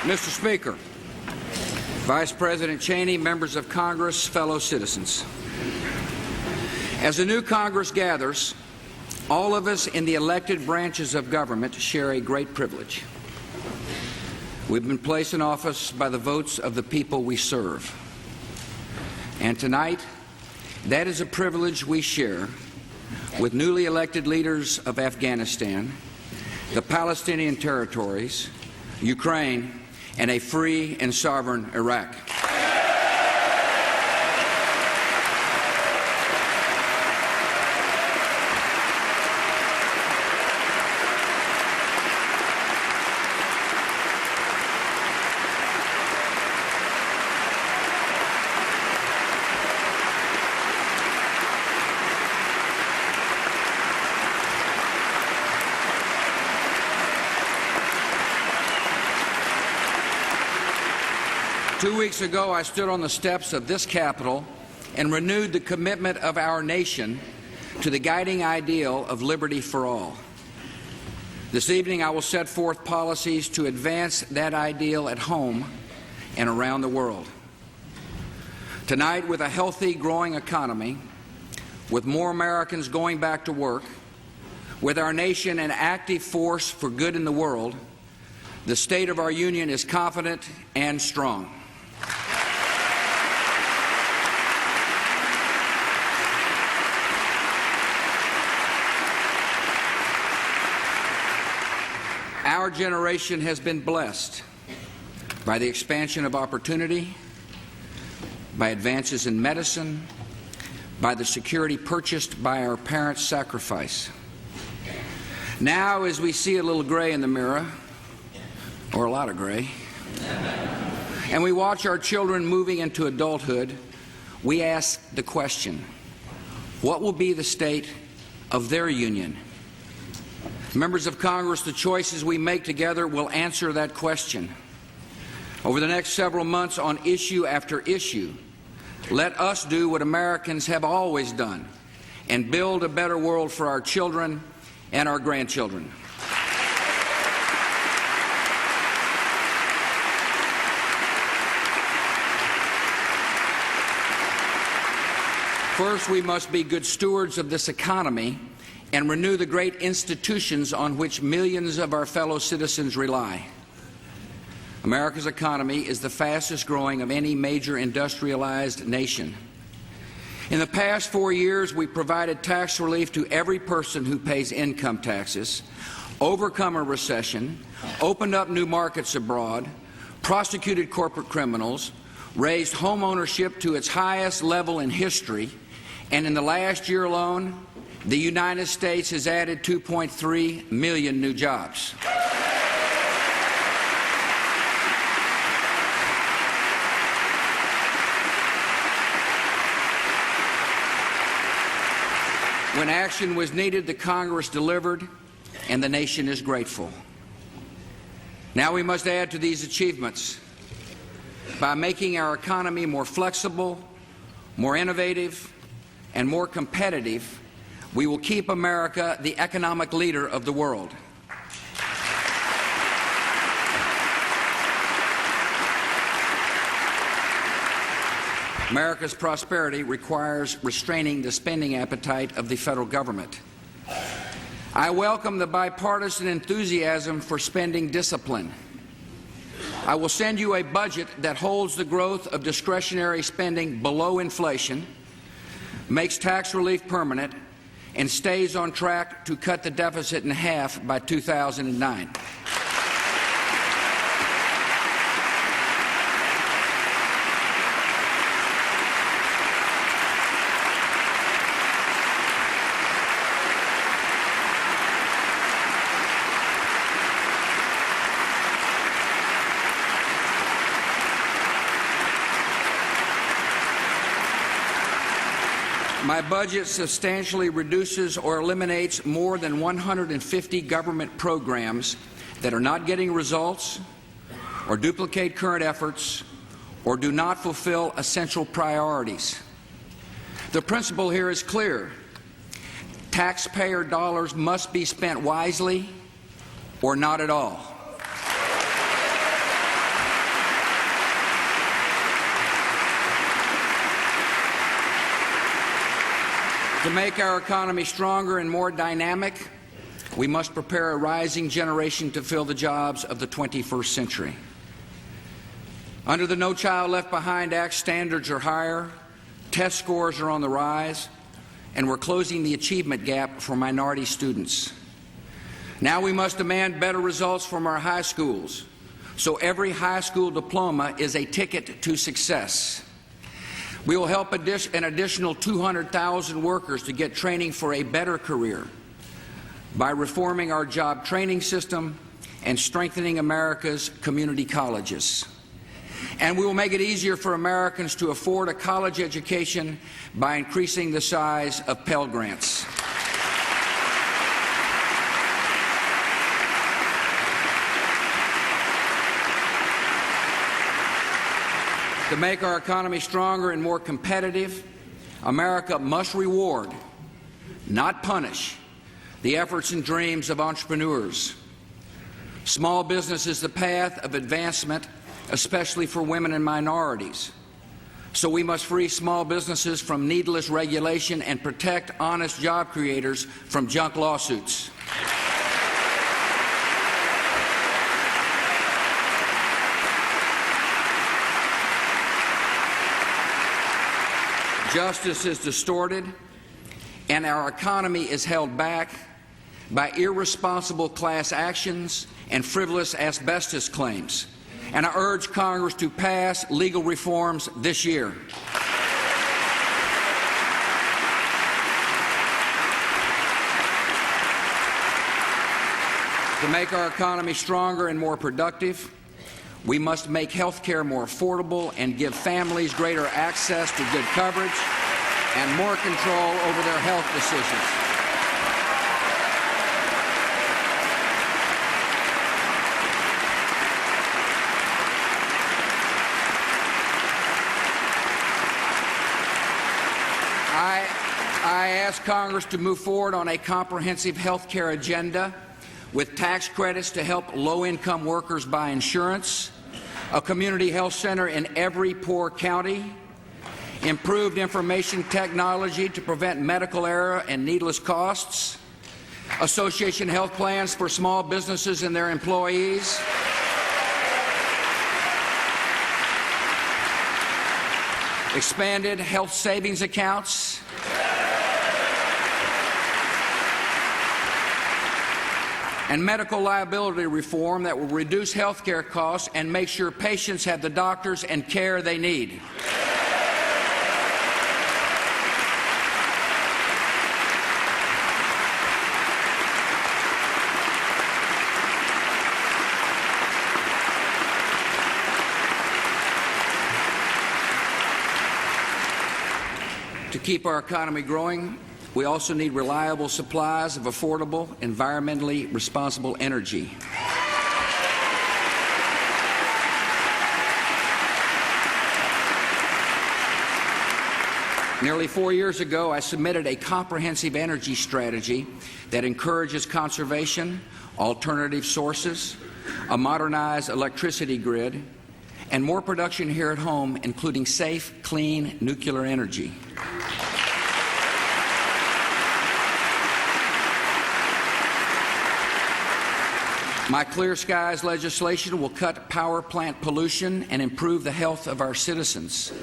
Mr. Speaker, Vice President Cheney, members of Congress, fellow citizens. As the new Congress gathers, all of us in the elected branches of government share a great privilege. We've been placed in office by the votes of the people we serve. And tonight, that is a privilege we share with newly elected leaders of Afghanistan, the Palestinian territories, Ukraine, and a free and sovereign Iraq. 2 weeks ago, I stood on the steps of this Capitol and renewed the commitment of our nation to the guiding ideal of liberty for all. This evening, I will set forth policies to advance that ideal at home and around the world. Tonight, with a healthy, growing economy, with more Americans going back to work, with our nation an active force for good in the world, the state of our union is confident and strong. Our generation has been blessed by the expansion of opportunity, by advances in medicine, by the security purchased by our parents' sacrifice. Now, as we see a little gray in the mirror, or a lot of gray, and we watch our children moving into adulthood, we ask the question, what will be the state of their union? Members of Congress, the choices we make together will answer that question. Over the next several months, on issue after issue, let us do what Americans have always done and build a better world for our children and our grandchildren. First, we must be good stewards of this economy and renew the great institutions on which millions of our fellow citizens rely. America's economy is the fastest growing of any major industrialized nation. In the past 4 years, we provided tax relief to every person who pays income taxes, overcome a recession, opened up new markets abroad, prosecuted corporate criminals, raised home ownership to its highest level in history, and in the last year alone, the United States has added 2.3 million new jobs. When action was needed, the Congress delivered, and the nation is grateful. Now we must add to these achievements by making our economy more flexible, more innovative, and more competitive. We will keep America the economic leader of the world. America's prosperity requires restraining the spending appetite of the federal government. I welcome the bipartisan enthusiasm for spending discipline. I will send you a budget that holds the growth of discretionary spending below inflation, makes tax relief permanent, and stays on track to cut the deficit in half by 2009. My budget substantially reduces or eliminates more than 150 government programs that are not getting results, or duplicate current efforts, or do not fulfill essential priorities. The principle here is clear. Taxpayer dollars must be spent wisely or not at all. To make our economy stronger and more dynamic, we must prepare a rising generation to fill the jobs of the 21st century. Under the No Child Left Behind Act, standards are higher, test scores are on the rise, and we're closing the achievement gap for minority students. Now we must demand better results from our high schools, so every high school diploma is a ticket to success. We will help an additional 200,000 workers to get training for a better career by reforming our job training system and strengthening America's community colleges. And we will make it easier for Americans to afford a college education by increasing the size of Pell Grants. To make our economy stronger and more competitive, America must reward, not punish, the efforts and dreams of entrepreneurs. Small business is the path of advancement, especially for women and minorities. So we must free small businesses from needless regulation and protect honest job creators from junk lawsuits. Justice is distorted, and our economy is held back by irresponsible class actions and frivolous asbestos claims. And I urge Congress to pass legal reforms this year. To make our economy stronger and more productive, we must make health care more affordable and give families greater access to good coverage and more control over their health decisions. I ask Congress to move forward on a comprehensive health care agenda with tax credits to help low-income workers buy insurance, a community health center in every poor county, improved information technology to prevent medical error and needless costs, association health plans for small businesses and their employees, expanded health savings accounts, and medical liability reform that will reduce health care costs and make sure patients have the doctors and care they need. To keep our economy growing, we also need reliable supplies of affordable, environmentally responsible energy. Nearly 4 years ago, I submitted a comprehensive energy strategy that encourages conservation, alternative sources, a modernized electricity grid, and more production here at home, including safe, clean nuclear energy. My Clear Skies legislation will cut power plant pollution and improve the health of our citizens.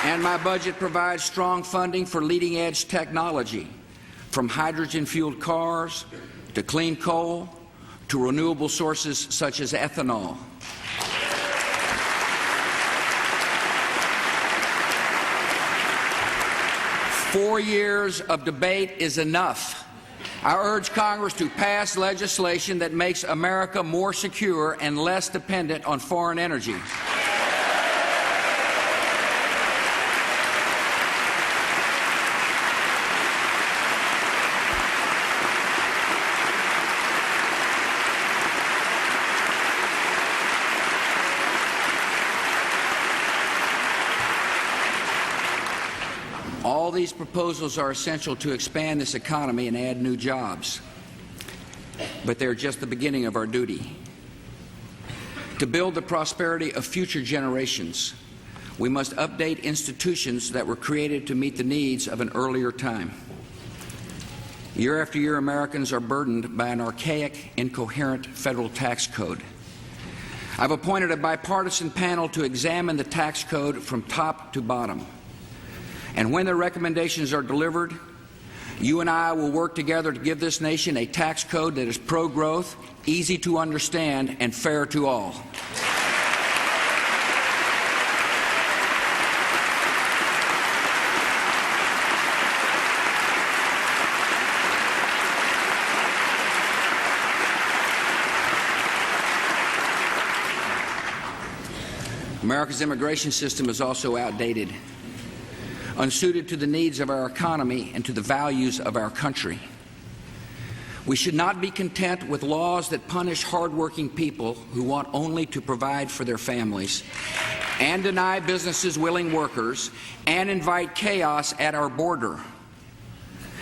And my budget provides strong funding for leading-edge technology, from hydrogen-fueled cars to clean coal to renewable sources such as ethanol. Four years of debate is enough. I urge Congress to pass legislation that makes America more secure and less dependent on foreign energy. All these proposals are essential to expand this economy and add new jobs. But they're just the beginning of our duty. To build the prosperity of future generations, We must update institutions that were created to meet the needs of an earlier time. Year after year, Americans are burdened by an archaic, incoherent federal tax code. I've appointed a bipartisan panel to examine the tax code from top to bottom. And when the recommendations are delivered, you and I will work together to give this nation a tax code that is pro-growth, easy to understand, and fair to all. America's immigration system is also outdated, unsuited to the needs of our economy and to the values of our country. We should not be content with laws that punish hardworking people who want only to provide for their families and deny businesses willing workers and invite chaos at our border.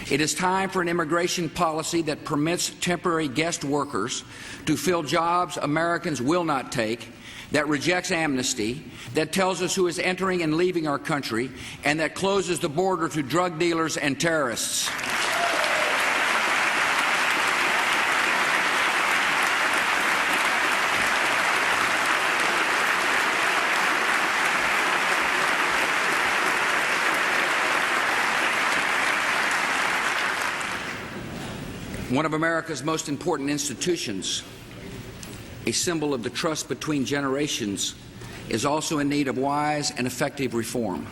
It is time for an immigration policy that permits temporary guest workers to fill jobs Americans will not take, that rejects amnesty, that tells us who is entering and leaving our country, and that closes the border to drug dealers and terrorists. One of America's most important institutions, a symbol of the trust between generations, is also in need of wise and effective reform.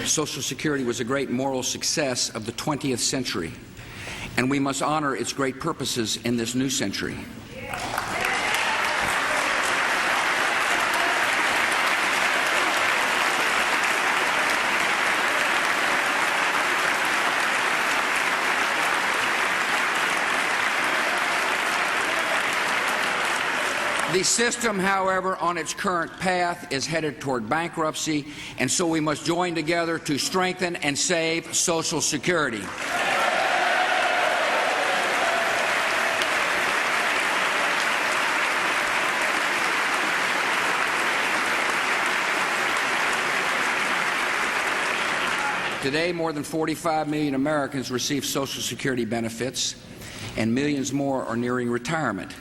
Social Security was a great moral success of the 20th century, and we must honor its great purposes in this new century. The system, however, on its current path is headed toward bankruptcy, and so we must join together to strengthen and save Social Security. Today, more than 45 million Americans receive Social Security benefits, and millions more are nearing retirement.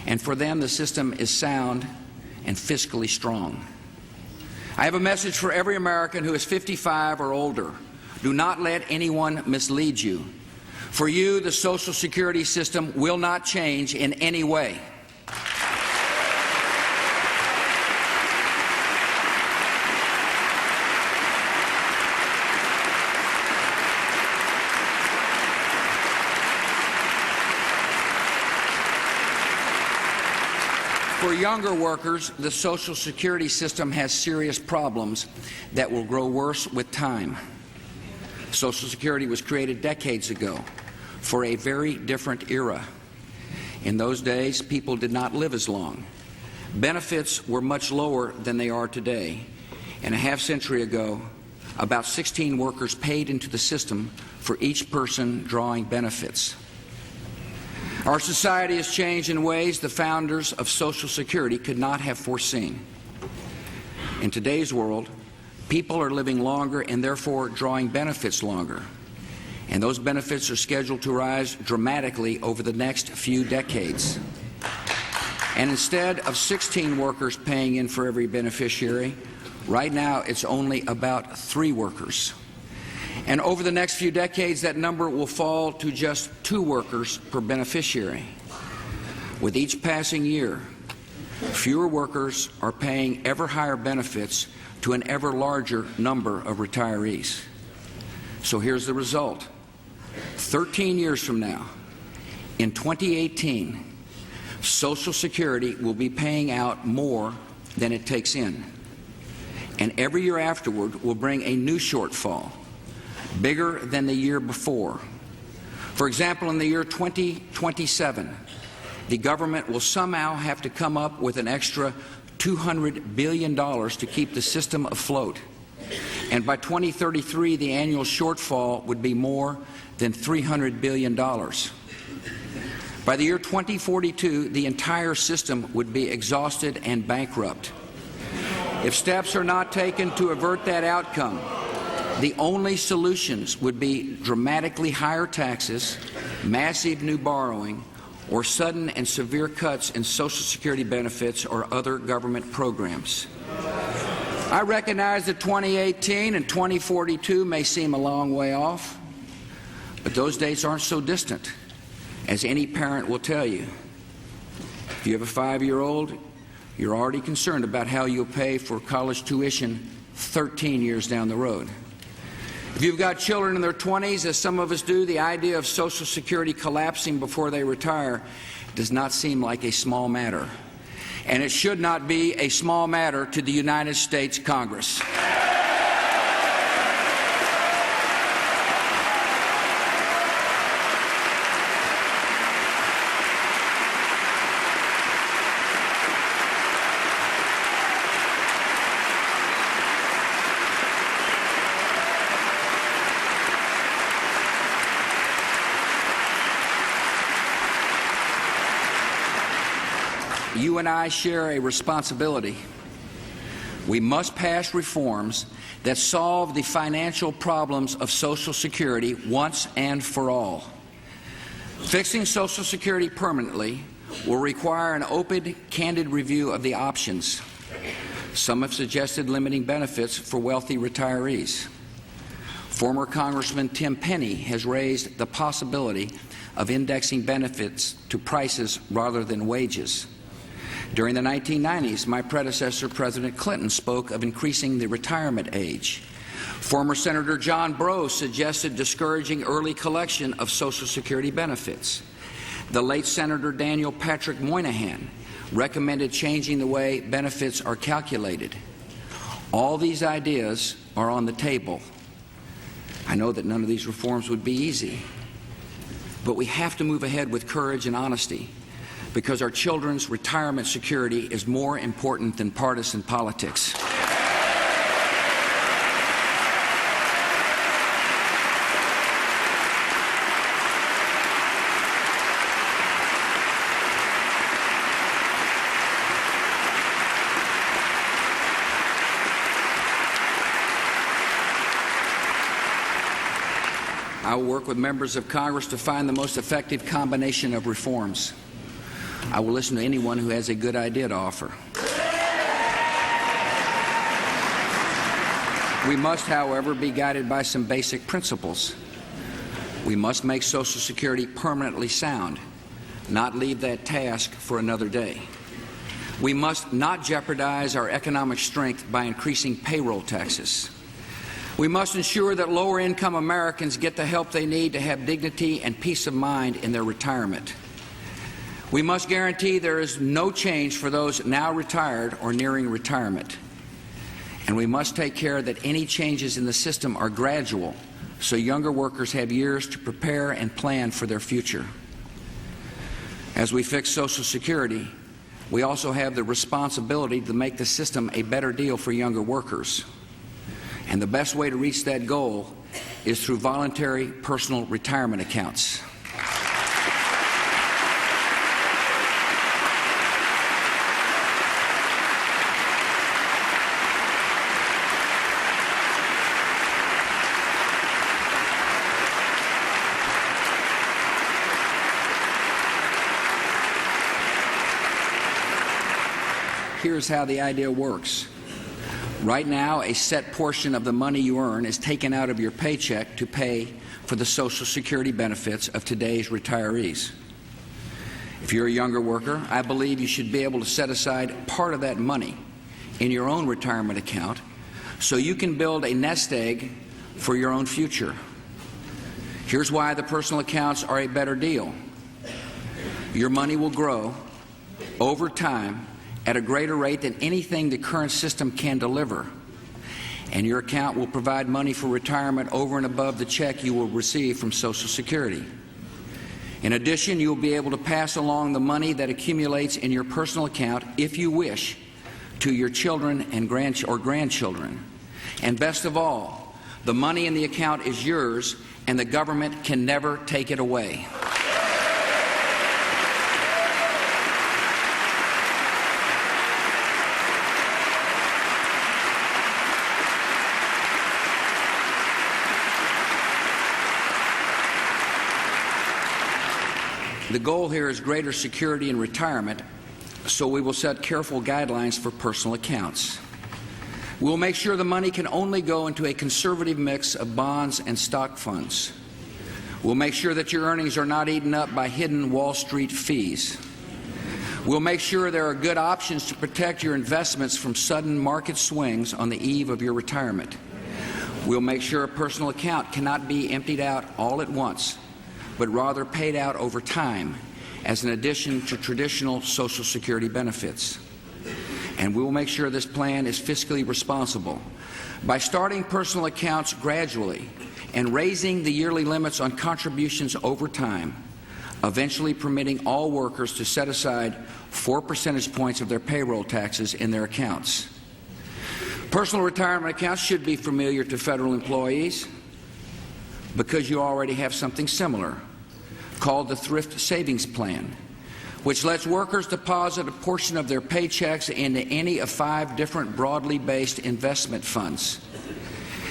And for them, the system is sound and fiscally strong. I have a message for every American who is 55 or older. Do not let anyone mislead you. For you, the Social Security system will not change in any way. For younger workers, the Social Security system has serious problems that will grow worse with time. Social Security was created decades ago for a very different era. In those days, people did not live as long. Benefits were much lower than they are today. And a half-century ago, about 16 workers paid into the system for each person drawing benefits. Our society has changed in ways the founders of Social Security could not have foreseen. In today's world, people are living longer and therefore drawing benefits longer. And those benefits are scheduled to rise dramatically over the next few decades. And instead of 16 workers paying in for every beneficiary, right now it's only about 3 workers. And over the next few decades, that number will fall to just 2 workers per beneficiary. With each passing year, fewer workers are paying ever higher benefits to an ever larger number of retirees. So here's the result. 13 years from now, in 2018, Social Security will be paying out more than it takes in. And every year afterward will bring a new shortfall, bigger than the year before. For example, in the year 2027, the government will somehow have to come up with an extra $200 billion to keep the system afloat. And by 2033, the annual shortfall would be more than $300 billion. By the year 2042, the entire system would be exhausted and bankrupt. If steps are not taken to avert that outcome, the only solutions would be dramatically higher taxes, massive new borrowing, or sudden and severe cuts in Social Security benefits or other government programs. I recognize that 2018 and 2042 may seem a long way off, but those dates aren't so distant, as any parent will tell you. If you have a 5-year-old, you're already concerned about how you'll pay for college tuition 13 years down the road. If you've got children in their 20s, as some of us do, the idea of Social Security collapsing before they retire does not seem like a small matter. And it should not be a small matter to the United States Congress. You and I share a responsibility. We must pass reforms that solve the financial problems of Social Security once and for all. Fixing Social Security permanently will require an open, candid review of the options. Some have suggested limiting benefits for wealthy retirees. Former Congressman Tim Penny has raised the possibility of indexing benefits to prices rather than wages. During the 1990s, my predecessor, President Clinton, spoke of increasing the retirement age. Former Senator John Breaux suggested discouraging early collection of Social Security benefits. The late Senator Daniel Patrick Moynihan recommended changing the way benefits are calculated. All these ideas are on the table. I know that none of these reforms would be easy, but we have to move ahead with courage and honesty, because our children's retirement security is more important than partisan politics. I will work with members of Congress to find the most effective combination of reforms. I will listen to anyone who has a good idea to offer. We must, however, be guided by some basic principles. We must make Social Security permanently sound, not leave that task for another day. We must not jeopardize our economic strength by increasing payroll taxes. We must ensure that lower-income Americans get the help they need to have dignity and peace of mind in their retirement. We must guarantee there is no change for those now retired or nearing retirement. And we must take care that any changes in the system are gradual, so younger workers have years to prepare and plan for their future. As we fix Social Security, we also have the responsibility to make the system a better deal for younger workers. And the best way to reach that goal is through voluntary personal retirement accounts. Here's how the idea works. Right now, a set portion of the money you earn is taken out of your paycheck to pay for the Social Security benefits of today's retirees. If you're a younger worker, I believe you should be able to set aside part of that money in your own retirement account so you can build a nest egg for your own future. Here's why the personal accounts are a better deal. Your money will grow over time at a greater rate than anything the current system can deliver. And your account will provide money for retirement over and above the check you will receive from Social Security. In addition, you will be able to pass along the money that accumulates in your personal account, if you wish, to your children and grandchildren. And best of all, the money in the account is yours, and the government can never take it away. The goal here is greater security in retirement, so we will set careful guidelines for personal accounts. We'll make sure the money can only go into a conservative mix of bonds and stock funds. We'll make sure that your earnings are not eaten up by hidden Wall Street fees. We'll make sure there are good options to protect your investments from sudden market swings on the eve of your retirement. We'll make sure a personal account cannot be emptied out all at once, but rather paid out over time as an addition to traditional Social Security benefits. And we will make sure this plan is fiscally responsible by starting personal accounts gradually and raising the yearly limits on contributions over time, eventually permitting all workers to set aside 4 percentage points of their payroll taxes in their accounts. Personal retirement accounts should be familiar to federal employees because you already have something similar called the Thrift Savings Plan, which lets workers deposit a portion of their paychecks into any of 5 different broadly based investment funds.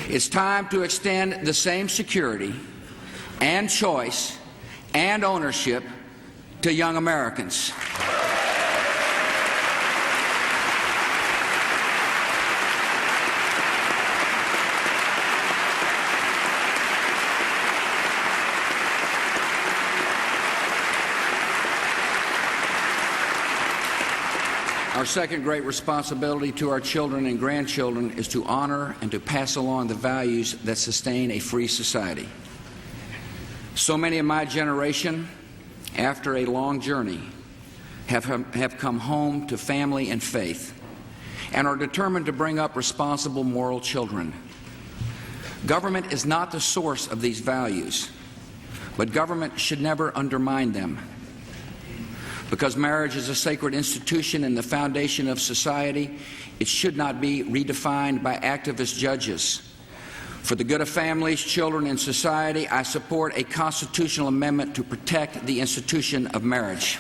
It's time to extend the same security and choice and ownership to young Americans. Our second great responsibility to our children and grandchildren is to honor and to pass along the values that sustain a free society. So many of my generation, after a long journey, have come home to family and faith and are determined to bring up responsible, moral children. Government is not the source of these values, but government should never undermine them. Because marriage is a sacred institution and the foundation of society, it should not be redefined by activist judges. For the good of families, children, and society, I support a constitutional amendment to protect the institution of marriage.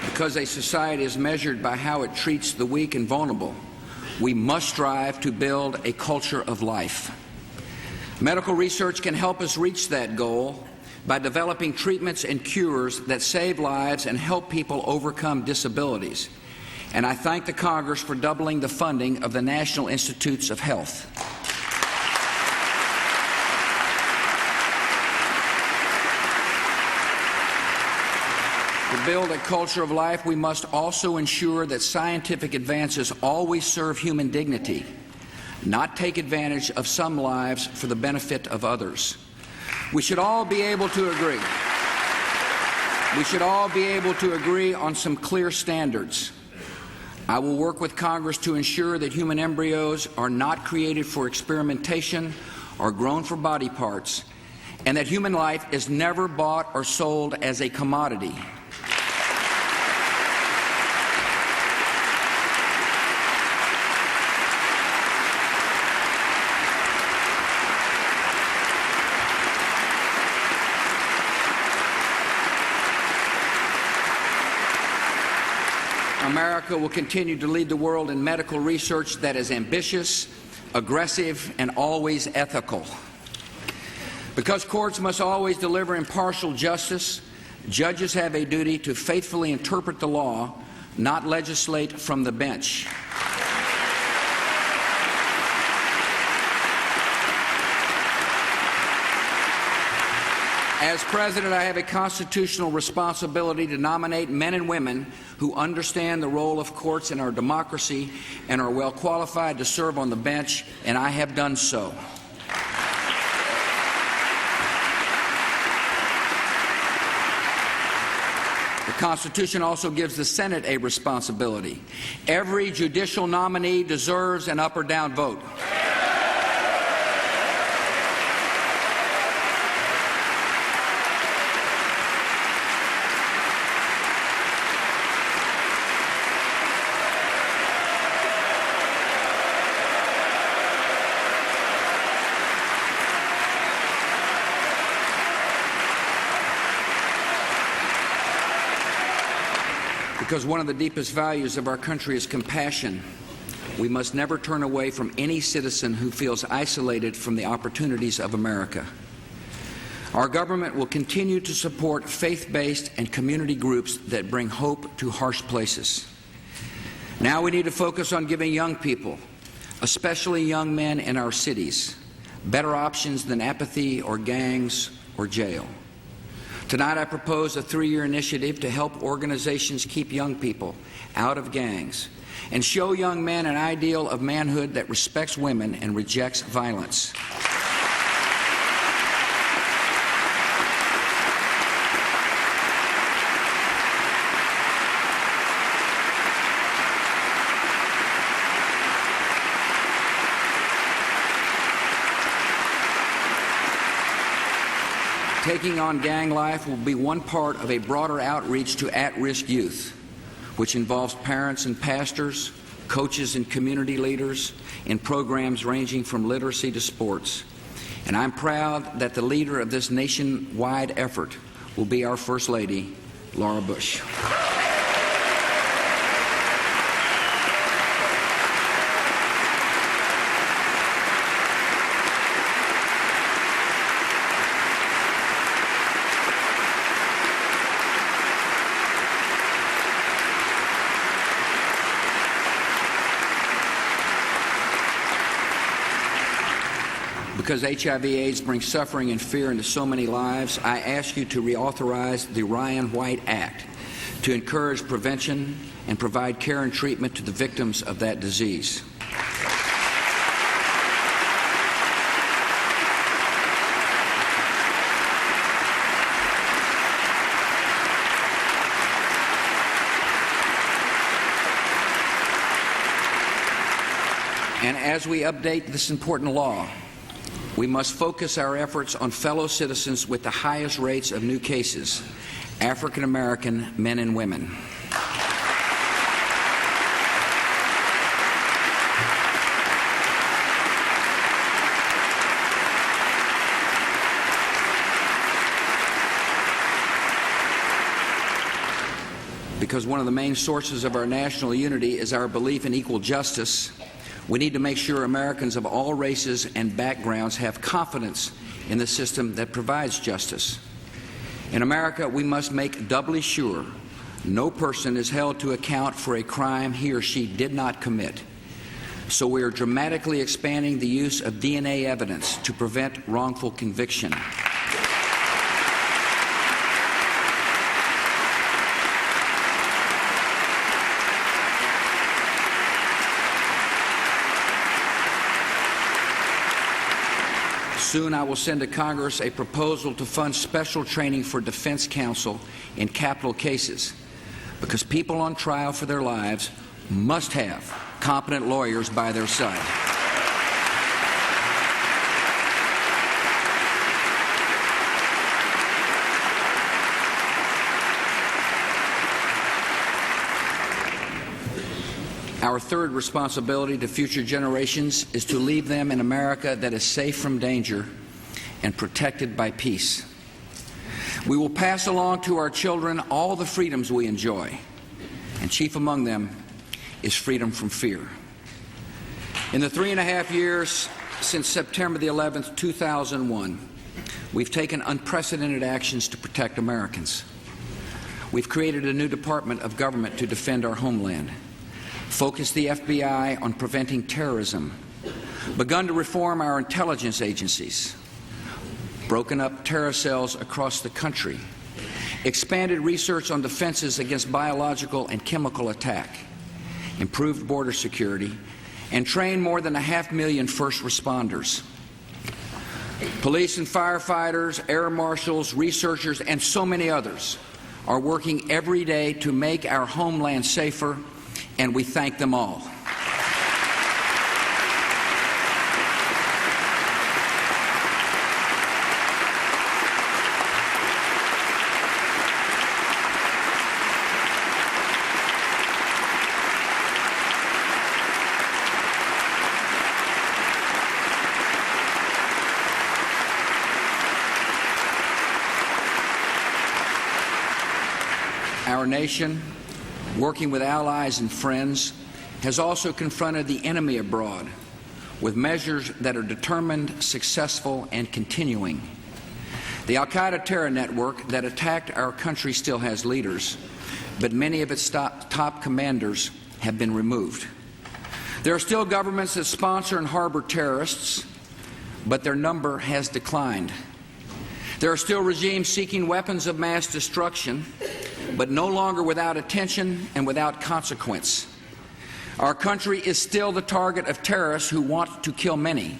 Because a society is measured by how it treats the weak and vulnerable, we must strive to build a culture of life. Medical research can help us reach that goal by developing treatments and cures that save lives and help people overcome disabilities. And I thank the Congress for doubling the funding of the National Institutes of Health. To build a culture of life, we must also ensure that scientific advances always serve human dignity, not take advantage of some lives for the benefit of others. We should all be able to agree. We should all be able to agree on some clear standards. I will work with Congress to ensure that human embryos are not created for experimentation or grown for body parts, and that human life is never bought or sold as a commodity. America will continue to lead the world in medical research that is ambitious, aggressive, and always ethical. Because courts must always deliver impartial justice, judges have a duty to faithfully interpret the law, not legislate from the bench. As President, I have a constitutional responsibility to nominate men and women who understand the role of courts in our democracy and are well qualified to serve on the bench, and I have done so. The Constitution also gives the Senate a responsibility. Every judicial nominee deserves an up or down vote. Because one of the deepest values of our country is compassion, we must never turn away from any citizen who feels isolated from the opportunities of America. Our government will continue to support faith-based and community groups that bring hope to harsh places. Now we need to focus on giving young people, especially young men in our cities, better options than apathy or gangs or jail. Tonight I propose a 3-year initiative to help organizations keep young people out of gangs and show young men an ideal of manhood that respects women and rejects violence. Taking on gang life will be one part of a broader outreach to at-risk youth, which involves parents and pastors, coaches and community leaders in programs ranging from literacy to sports. And I'm proud that the leader of this nationwide effort will be our First Lady, Laura Bush. Because HIV/AIDS brings suffering and fear into so many lives, I ask you to reauthorize the Ryan White Act to encourage prevention and provide care and treatment to the victims of that disease. And as we update this important law, we must focus our efforts on fellow citizens with the highest rates of new cases, African American men and women. Because one of the main sources of our national unity is our belief in equal justice, we need to make sure Americans of all races and backgrounds have confidence in the system that provides justice. In America, we must make doubly sure no person is held to account for a crime he or she did not commit. So we are dramatically expanding the use of DNA evidence to prevent wrongful conviction. Soon I will send to Congress a proposal to fund special training for defense counsel in capital cases, because people on trial for their lives must have competent lawyers by their side. Our third responsibility to future generations is to leave them in America that is safe from danger and protected by peace. We will pass along to our children all the freedoms we enjoy, and chief among them is freedom from fear. In the 3.5 years since September the 11th, 2001, we've taken unprecedented actions to protect Americans. We've created a new Department of Government to defend our homeland, focused the FBI on preventing terrorism, begun to reform our intelligence agencies, broken up terror cells across the country, expanded research on defenses against biological and chemical attack, improved border security, and trained more than 500,000 first responders. Police and firefighters, air marshals, researchers, and so many others are working every day to make our homeland safer, and we thank them all. Our nation working with allies and friends, has also confronted the enemy abroad with measures that are determined, successful, and continuing. The al-Qaeda terror network that attacked our country still has leaders, but many of its top commanders have been removed. There are still governments that sponsor and harbor terrorists, but their number has declined. There are still regimes seeking weapons of mass destruction, but no longer without attention and without consequence. Our country is still the target of terrorists who want to kill many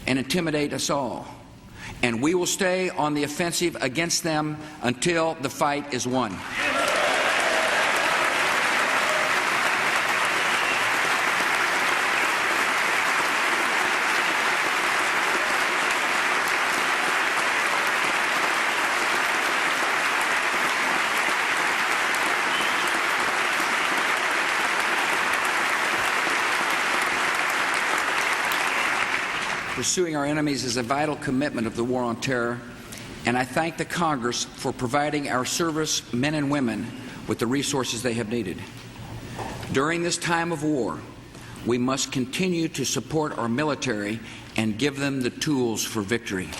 and intimidate us all. And we will stay on the offensive against them until the fight is won. Pursuing our enemies is a vital commitment of the war on terror, and I thank the Congress for providing our service men and women with the resources they have needed. During this time of war, we must continue to support our military and give them the tools for victory.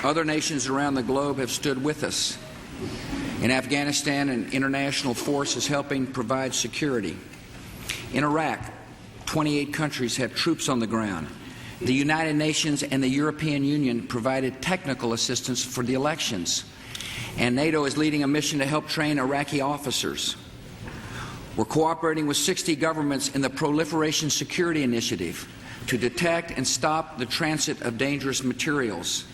Other nations around the globe have stood with us. In Afghanistan, an international force is helping provide security. In Iraq, 28 countries have troops on the ground. The United Nations and the European Union provided technical assistance for the elections. And NATO is leading a mission to help train Iraqi officers. We're cooperating with 60 governments in the Proliferation Security Initiative to detect and stop the transit of dangerous materials.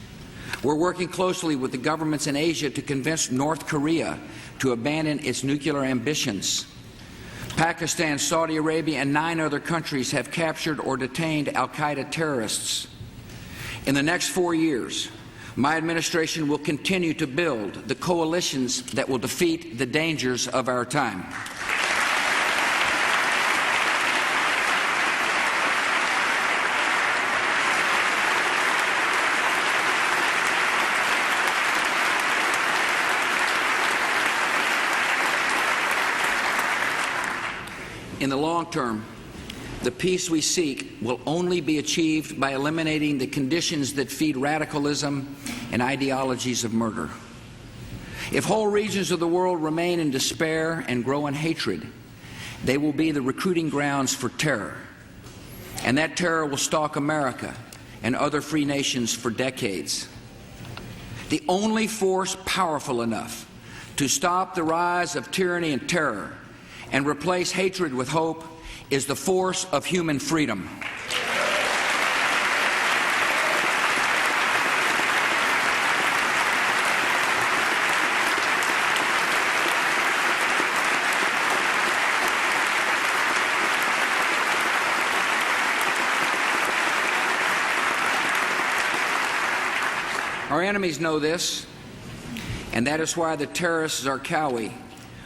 We're working closely with the governments in Asia to convince North Korea to abandon its nuclear ambitions. Pakistan, Saudi Arabia, and 9 other countries have captured or detained al-Qaeda terrorists. In the next 4 years, my administration will continue to build the coalitions that will defeat the dangers of our time. In the long term, the peace we seek will only be achieved by eliminating the conditions that feed radicalism and ideologies of murder. If whole regions of the world remain in despair and grow in hatred, they will be the recruiting grounds for terror. And that terror will stalk America and other free nations for decades. The only force powerful enough to stop the rise of tyranny and terror and replace hatred with hope is the force of human freedom. Our enemies know this, and that is why the terrorist Zarqawi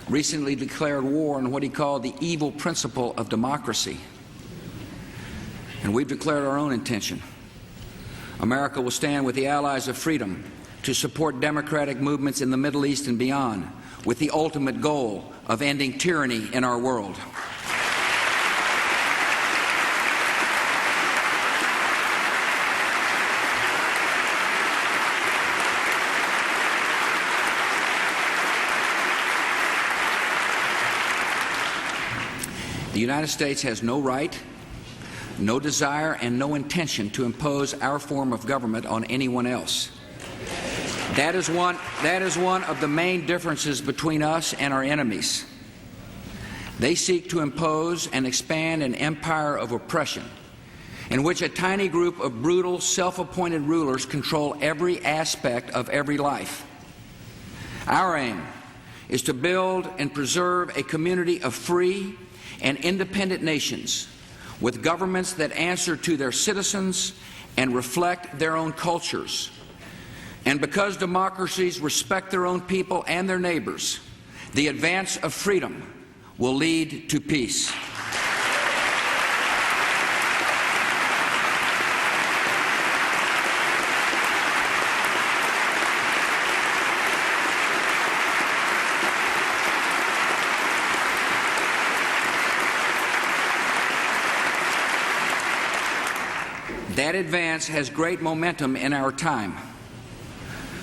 recently declared war on what he called the evil principle of democracy. And we've declared our own intention. America will stand with the allies of freedom to support democratic movements in the Middle East and beyond, with the ultimate goal of ending tyranny in our world. The United States has no right, no desire, and no intention to impose our form of government on anyone else. That is one of the main differences between us and our enemies. They seek to impose and expand an empire of oppression in which a tiny group of brutal, self-appointed rulers control every aspect of every life. Our aim is to build and preserve a community of free and independent nations with governments that answer to their citizens and reflect their own cultures. And because democracies respect their own people and their neighbors, The advance of freedom will lead to peace. That advance has great momentum in our time,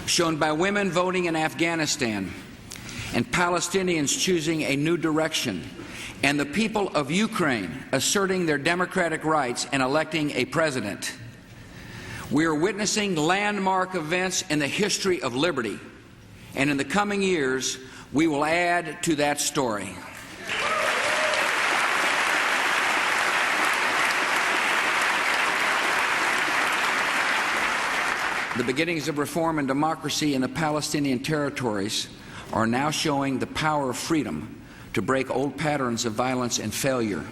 shown by women voting in Afghanistan and Palestinians choosing a new direction, and the people of Ukraine asserting their democratic rights and electing a president. We are witnessing landmark events in the history of liberty, and in the coming years, we will add to that story. The beginnings of reform and democracy in the Palestinian territories are now showing the power of freedom to break old patterns of violence and failure.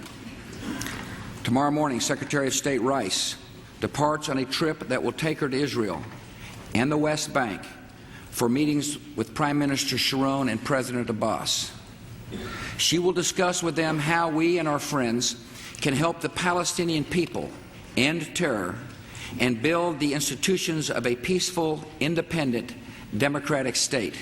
Tomorrow morning, Secretary of State Rice departs on a trip that will take her to Israel and the West Bank for meetings with Prime Minister Sharon and President Abbas. She will discuss with them how we and our friends can help the Palestinian people end terror and build the institutions of a peaceful, independent, democratic state.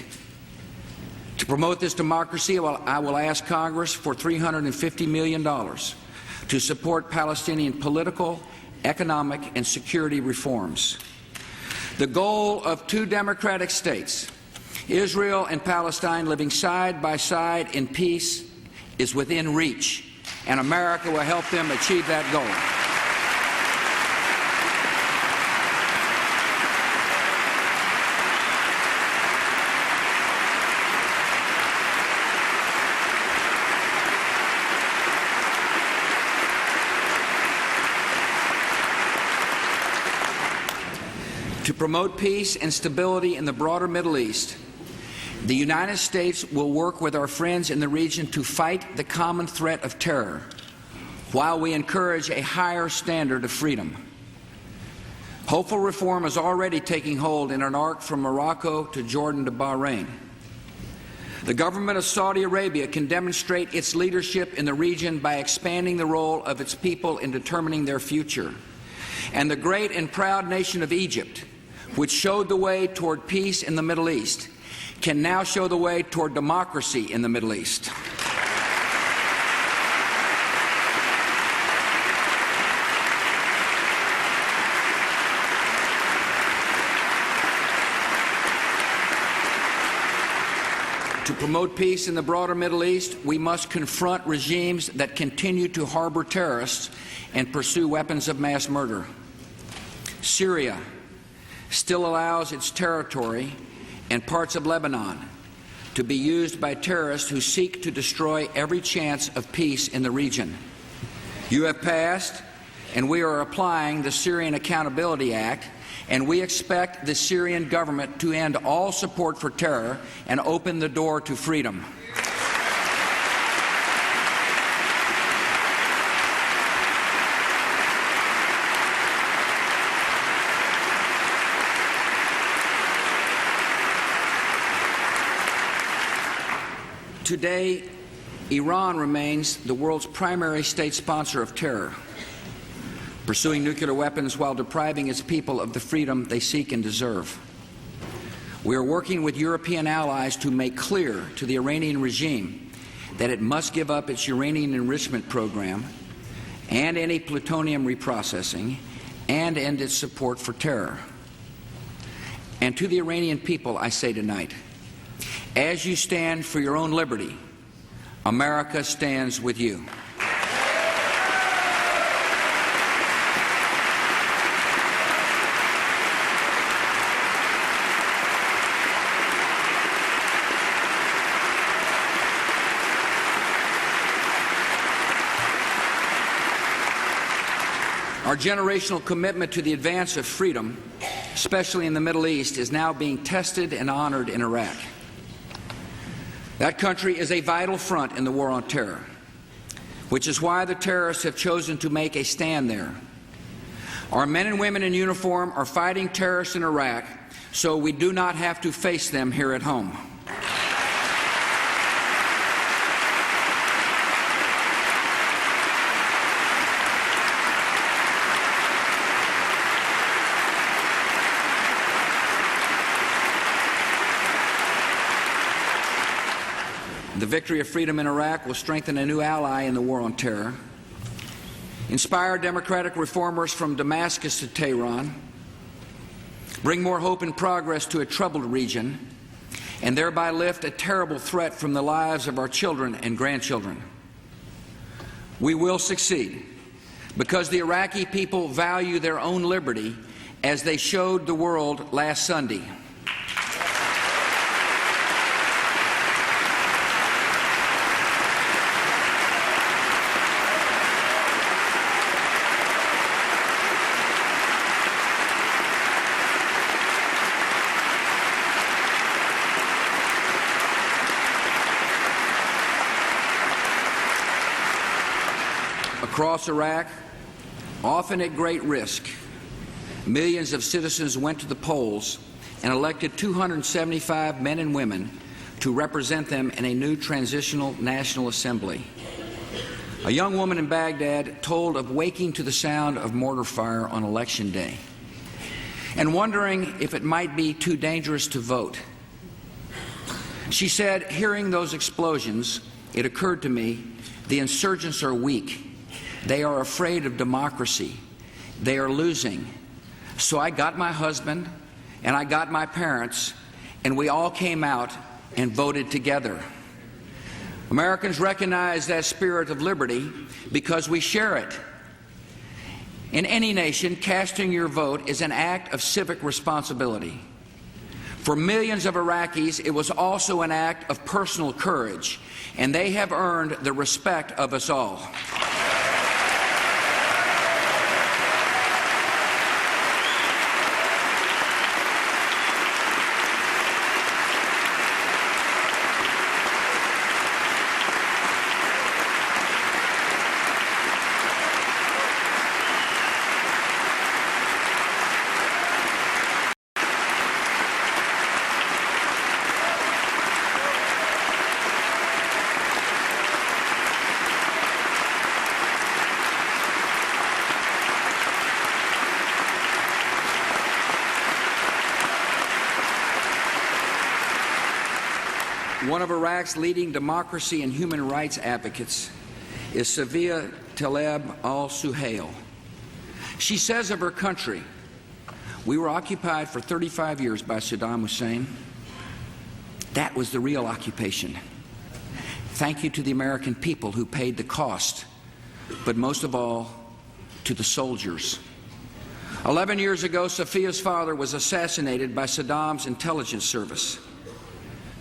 To promote this democracy, I will ask Congress for $350 million to support Palestinian political, economic, and security reforms. The goal of two democratic states, Israel and Palestine living side by side in peace, is within reach, and America will help them achieve that goal. To promote peace and stability in the broader Middle East, the United States will work with our friends in the region to fight the common threat of terror, while we encourage a higher standard of freedom. Hopeful reform is already taking hold in an arc from Morocco to Jordan to Bahrain. The government of Saudi Arabia can demonstrate its leadership in the region by expanding the role of its people in determining their future. And the great and proud nation of Egypt, which showed the way toward peace in the Middle East, can now show the way toward democracy in the Middle East. To promote peace in the broader Middle East, we must confront regimes that continue to harbor terrorists and pursue weapons of mass murder. Syria still allows its territory and parts of Lebanon to be used by terrorists who seek to destroy every chance of peace in the region. You have passed, and we are applying the Syrian Accountability Act, and we expect the Syrian government to end all support for terror and open the door to freedom. Today, Iran remains the world's primary state sponsor of terror, pursuing nuclear weapons while depriving its people of the freedom they seek and deserve. We are working with European allies to make clear to the Iranian regime that it must give up its uranium enrichment program and any plutonium reprocessing and end its support for terror. And to the Iranian people, I say tonight, as you stand for your own liberty, America stands with you. Our generational commitment to the advance of freedom, especially in the Middle East, is now being tested and honored in Iraq. That country is a vital front in the war on terror, which is why the terrorists have chosen to make a stand there. Our men and women in uniform are fighting terrorists in Iraq so we do not have to face them here at home. The victory of freedom in Iraq will strengthen a new ally in the war on terror, inspire democratic reformers from Damascus to Tehran, bring more hope and progress to a troubled region, and thereby lift a terrible threat from the lives of our children and grandchildren. We will succeed because the Iraqi people value their own liberty, as they showed the world last Sunday. Across Iraq, often at great risk, millions of citizens went to the polls and elected 275 men and women to represent them in a new transitional National Assembly. A young woman in Baghdad told of waking to the sound of mortar fire on Election Day and wondering if it might be too dangerous to vote. She said, hearing those explosions, it occurred to me, the insurgents are weak. They are afraid of democracy. They are losing. So I got my husband and I got my parents, and we all came out and voted together. Americans recognize that spirit of liberty because we share it. In any nation, casting your vote is an act of civic responsibility. For millions of Iraqis, it was also an act of personal courage, and they have earned the respect of us all. One of Iraq's leading democracy and human rights advocates is Safiya Tlaib al-Suhail. She says of her country, "We were occupied for 35 years by Saddam Hussein. That was the real occupation. Thank you to the American people who paid the cost, but most of all, to the soldiers." 11 years ago, Safiya's father was assassinated by Saddam's intelligence service.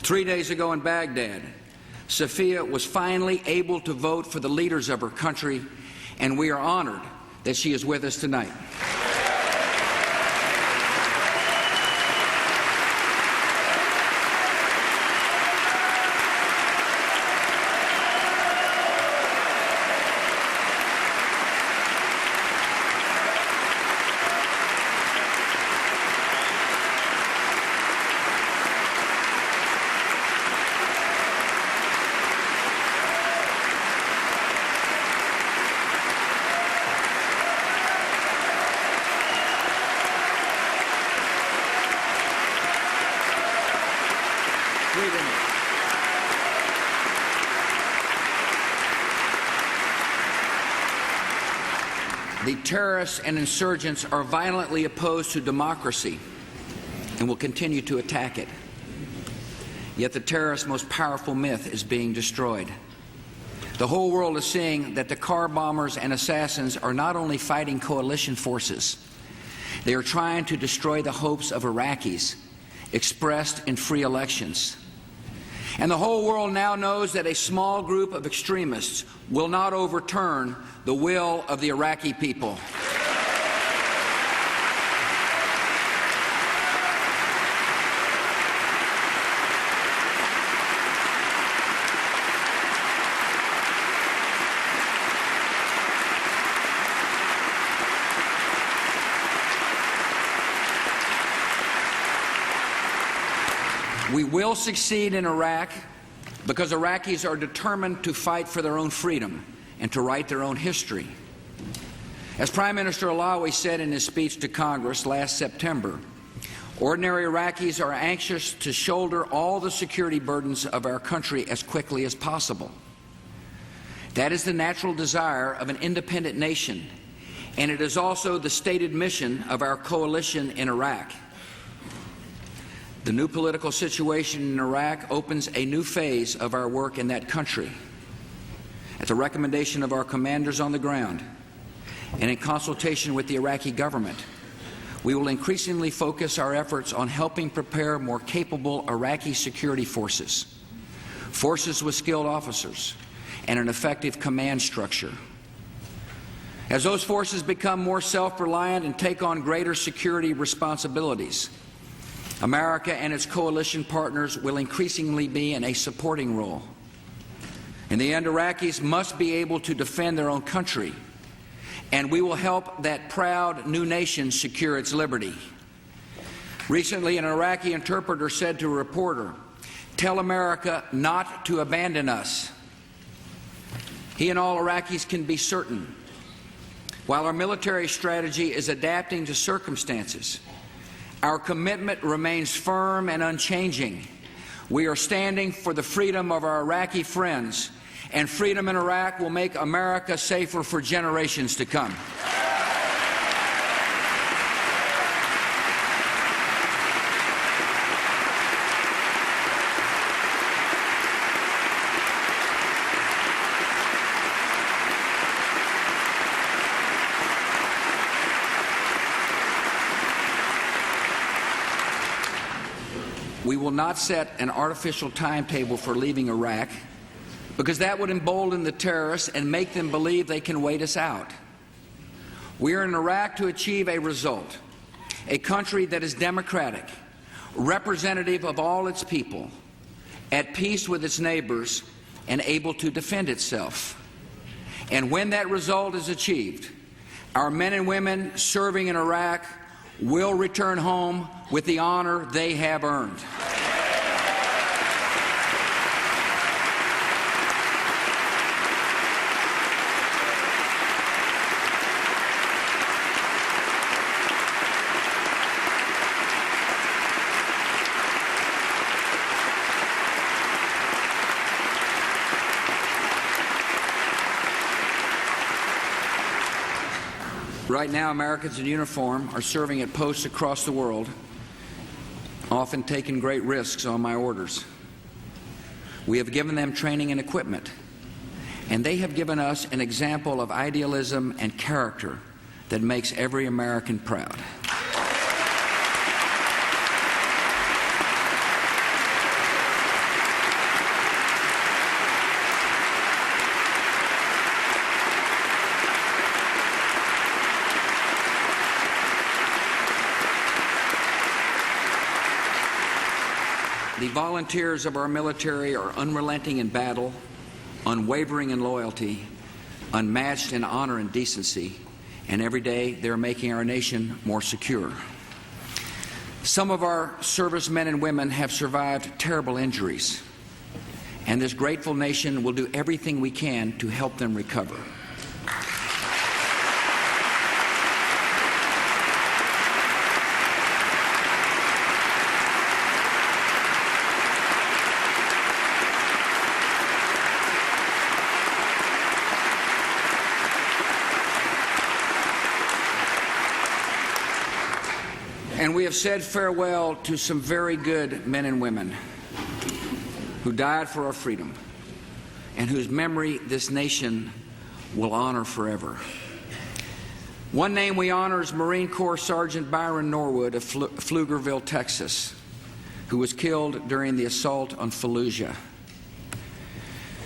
3 days ago in Baghdad, Safiya was finally able to vote for the leaders of her country, and we are honored that she is with us tonight. The terrorists and insurgents are violently opposed to democracy and will continue to attack it. Yet the terrorists' most powerful myth is being destroyed. The whole world is seeing that the car bombers and assassins are not only fighting coalition forces, they are trying to destroy the hopes of Iraqis expressed in free elections. And the whole world now knows that a small group of extremists will not overturn the will of the Iraqi people. We will succeed in Iraq because Iraqis are determined to fight for their own freedom and to write their own history. As Prime Minister Alawi said in his speech to Congress last September, Ordinary Iraqis are anxious to shoulder all the security burdens of our country as quickly as possible. That is the natural desire of an independent nation, and it is also the stated mission of our coalition in Iraq. The new political situation in Iraq opens a new phase of our work in that country. At the recommendation of our commanders on the ground, and in consultation with the Iraqi government, we will increasingly focus our efforts on helping prepare more capable Iraqi security forces with skilled officers, and an effective command structure. As those forces become more self-reliant and take on greater security responsibilities, America and its coalition partners will increasingly be in a supporting role. In the end, Iraqis must be able to defend their own country, and we will help that proud new nation secure its liberty. Recently, an Iraqi interpreter said to a reporter, "Tell America not to abandon us." He and all Iraqis can be certain, while our military strategy is adapting to circumstances, our commitment remains firm and unchanging. We are standing for the freedom of our Iraqi friends, and freedom in Iraq will make America safer for generations to come. We will not set an artificial timetable for leaving Iraq, because that would embolden the terrorists and make them believe they can wait us out. We are in Iraq to achieve a result, a country that is democratic, representative of all its people, at peace with its neighbors, and able to defend itself. And when that result is achieved, our men and women serving in Iraq will return home with the honor they have earned. Right now, Americans in uniform are serving at posts across the world, often taking great risks on my orders. We have given them training and equipment, and they have given us an example of idealism and character that makes every American proud. The volunteers of our military are unrelenting in battle, unwavering in loyalty, unmatched in honor and decency, and every day they're making our nation more secure. Some of our servicemen and women have survived terrible injuries, and this grateful nation will do everything we can to help them recover. And we have said farewell to some very good men and women who died for our freedom and whose memory this nation will honor forever. One name we honor is Marine Corps Sergeant Byron Norwood of Pflugerville, Texas, who was killed during the assault on Fallujah.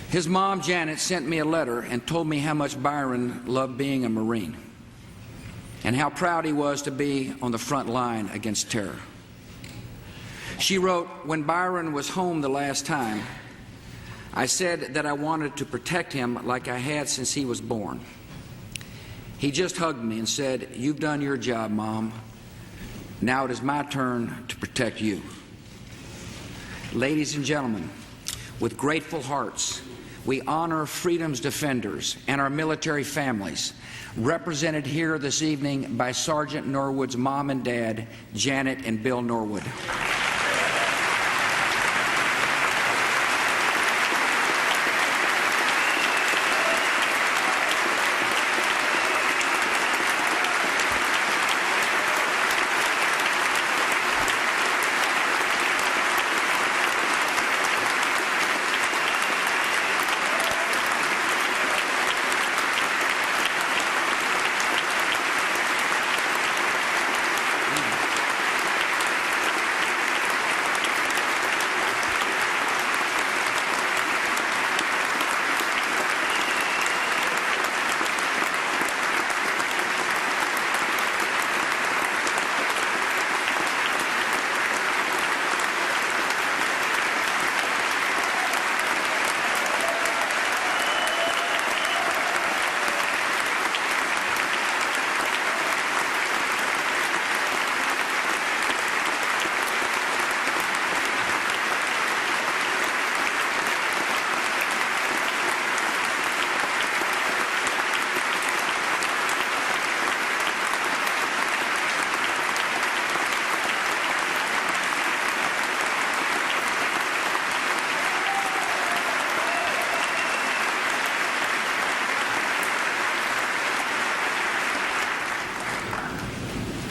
His mom, Janet, sent me a letter and told me how much Byron loved being a Marine and how proud he was to be on the front line against terror. She wrote, "When Byron was home the last time, I said that I wanted to protect him like I had since he was born. He just hugged me and said, 'You've done your job, Mom. Now it is my turn to protect you.'" Ladies and gentlemen, with grateful hearts, we honor freedom's defenders and our military families, represented here this evening by Sergeant Norwood's mom and dad, Janet and Bill Norwood.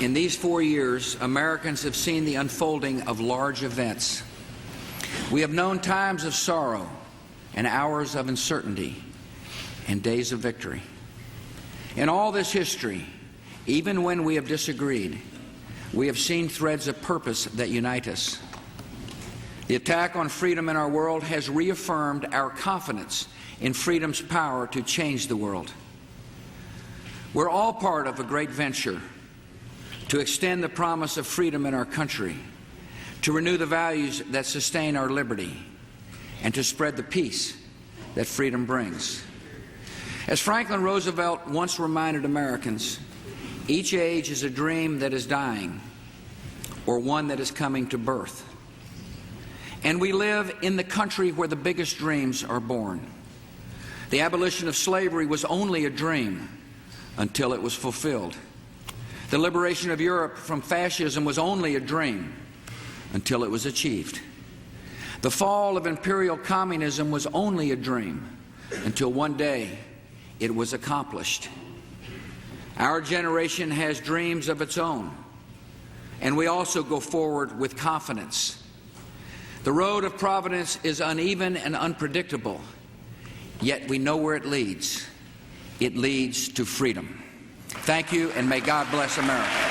In these 4 years, Americans have seen the unfolding of large events. We have known times of sorrow and hours of uncertainty and days of victory. In all this history, even when we have disagreed, we have seen threads of purpose that unite us. The attack on freedom in our world has reaffirmed our confidence in freedom's power to change the world. We're all part of a great venture to extend the promise of freedom in our country, to renew the values that sustain our liberty, and to spread the peace that freedom brings. As Franklin Roosevelt once reminded Americans, each age is a dream that is dying or one that is coming to birth. And we live in the country where the biggest dreams are born. The abolition of slavery was only a dream until it was fulfilled. The liberation of Europe from fascism was only a dream until it was achieved. The fall of imperial communism was only a dream until one day it was accomplished. Our generation has dreams of its own, and we also go forward with confidence. The road of Providence is uneven and unpredictable, yet we know where it leads. It leads to freedom. Thank you, and may God bless America.